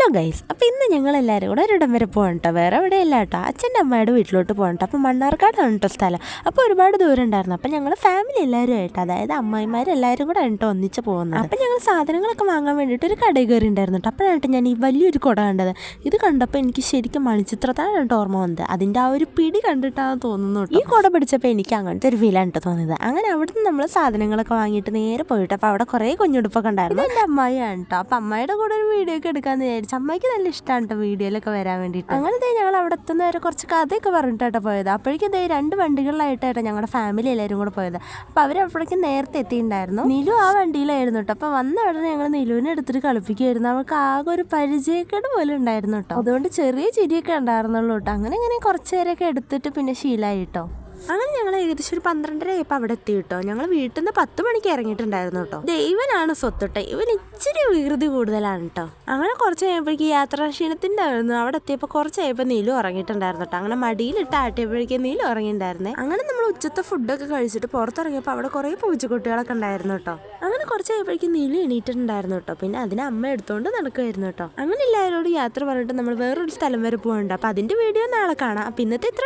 Hello guys, അപ്പോൾ ഇന്ന് ഞങ്ങളെല്ലാവരും കൂടെ ഒരിടം വരെ പോകണം കേട്ടോ. വേറെ എവിടെയല്ല കേട്ടോ, അച്ഛൻ്റെ അമ്മയുടെ വീട്ടിലോട്ട് പോകണം കേട്ടോ. അപ്പോൾ മണ്ണാർക്കാടാണ് കേട്ടോ സ്ഥലം. അപ്പോൾ ഒരുപാട് ദൂരം ഉണ്ടായിരുന്നു. അപ്പോൾ ഞങ്ങൾ ഫാമിലി എല്ലാവരും ആയിട്ട്, അതായത് അമ്മായിമാരെല്ലാവരും കൂടെ കേട്ടോ ഒന്നിച്ച് പോകുന്നത്. അപ്പോൾ ഞങ്ങൾ സാധനങ്ങളൊക്കെ വാങ്ങാൻ വേണ്ടിയിട്ട് ഒരു കടയിൽ കയറി ഉണ്ടായിരുന്നു കേട്ടോ. അപ്പോഴായിട്ട് ഞാൻ ഈ വലിയൊരു കുട കണ്ടത്. ഇത് കണ്ടപ്പോൾ എനിക്ക് ശരിക്കും മണിച്ചിത്രത്താണ് കേട്ടോ ഓർമ്മ വന്നത്. അതിൻ്റെ ആ ഒരു പിടി കണ്ടിട്ടാണ് തോന്നുന്നു കേട്ടോ. ഈ കുട പിടിച്ചപ്പോൾ എനിക്ക് അങ്ങനത്തെ ഒരു ഫീലാണ് കേട്ടോ തോന്നിയത്. അങ്ങനെ അവിടുന്ന് നമ്മൾ സാധനങ്ങളൊക്കെ വാങ്ങിയിട്ട് നേരെ പോയിട്ട്, അപ്പോൾ അവിടെ കുറേ കുഞ്ഞുടുപ്പൊക്കെ ഉണ്ടായിരുന്നു. എൻ്റെ അമ്മായിയാണ് കേട്ടോ. അപ്പോൾ അമ്മായിയുടെ കൂടെ ഒരു വീഡിയോ ഒക്കെ എടുക്കാമെന്ന് വിചാരിച്ചു. അമ്മയ്ക്ക് നല്ല ഇഷ്ടമാണ് കേട്ടോ വീഡിയോയിലൊക്കെ വരാൻ വേണ്ടിയിട്ട്. അങ്ങനെ ഞങ്ങൾ അവിടെ എത്തുന്നവരെ കുറച്ച് കഥയൊക്കെ പറഞ്ഞിട്ടാട്ടോ പോയത്. അപ്പോഴേക്കും രണ്ട് വണ്ടികളിലായിട്ടാട്ടോ ഞങ്ങളുടെ ഫാമിലി എല്ലാവരും കൂടെ പോയത്. അപ്പോൾ അവരപ്പോഴേക്കും നേരത്തെ എത്തിയിട്ടുണ്ടായിരുന്നു. നിലു ആ വണ്ടിയിലായിരുന്നു കേട്ടോ. അപ്പോൾ വന്ന ഉടനെ ഞങ്ങൾ നിലുവിനെ എടുത്തിട്ട് കളിപ്പിക്കുമായിരുന്നു. അവൾക്ക് ആകെ ഒരു പരിചയക്കേട് പോലെ ഉണ്ടായിരുന്നു കേട്ടോ. അതുകൊണ്ട് ചെറിയ ചിരിയൊക്കെ ഉണ്ടായിരുന്നുള്ളൂ കേട്ടോ. അങ്ങനെ കുറച്ച് നേരമൊക്കെ എടുത്തിട്ട് പിന്നെ ശീലമായി കേട്ടോ. അങ്ങനെ ഞങ്ങൾ ഏകദേശം ഒരു 12:30 ആയപ്പോൾ അവിടെ എത്തി കേട്ടോ. ഞങ്ങൾ വീട്ടിൽ നിന്ന് 10 മണിക്ക് ഇറങ്ങിയിട്ടുണ്ടായിരുന്നു കേട്ടോ. ഇവനാണ് സ്വത്തൊട്ടെ, ഇവൻ ഇച്ചിരി വികൃതി കൂടുതലാണ് കേട്ടോ. അങ്ങനെ കുറച്ച് കഴിയുമ്പോഴേക്കും യാത്രാക്ഷീണത്തിൻ്റെ ആയിരുന്നു. അവിടെ എത്തിയപ്പോൾ കുറച്ച് കഴിയുമ്പോൾ നീലു ഇറങ്ങിയിട്ടുണ്ടായിരുന്നു കേട്ടോ. അങ്ങനെ മടിയിലിട്ട് ആട്ടിയപ്പോഴേക്കും നീലു ഇറങ്ങിയിട്ടുണ്ടായിരുന്നേ. അങ്ങനെ നമ്മൾ ഉച്ചത്തെ ഫുഡൊക്കെ കഴിച്ചിട്ട് പുറത്തിറങ്ങിയപ്പോൾ അവിടെ കുറേ പൂച്ചക്കുട്ടികളൊക്കെ ഉണ്ടായിരുന്നു കേട്ടോ. അങ്ങനെ കുറച്ച് കഴിയുമ്പോഴേക്കും നീലു എണീറ്റിട്ടുണ്ടായിരുന്നു കേട്ടോ. പിന്നെ അതിനെ അമ്മ എടുത്തുകൊണ്ട് നടക്കുമായിരുന്നു കേട്ടോ. അങ്ങനെ എല്ലാവരോടും യാത്ര പറഞ്ഞിട്ട് നമ്മൾ വേറൊരു സ്ഥലം വരെ പോകുന്നുണ്ട്. അപ്പോൾ അതിൻ്റെ വീഡിയോ നാളെ കാണാം. അപ്പോൾ ഇന്നത്തെ ഇത്ര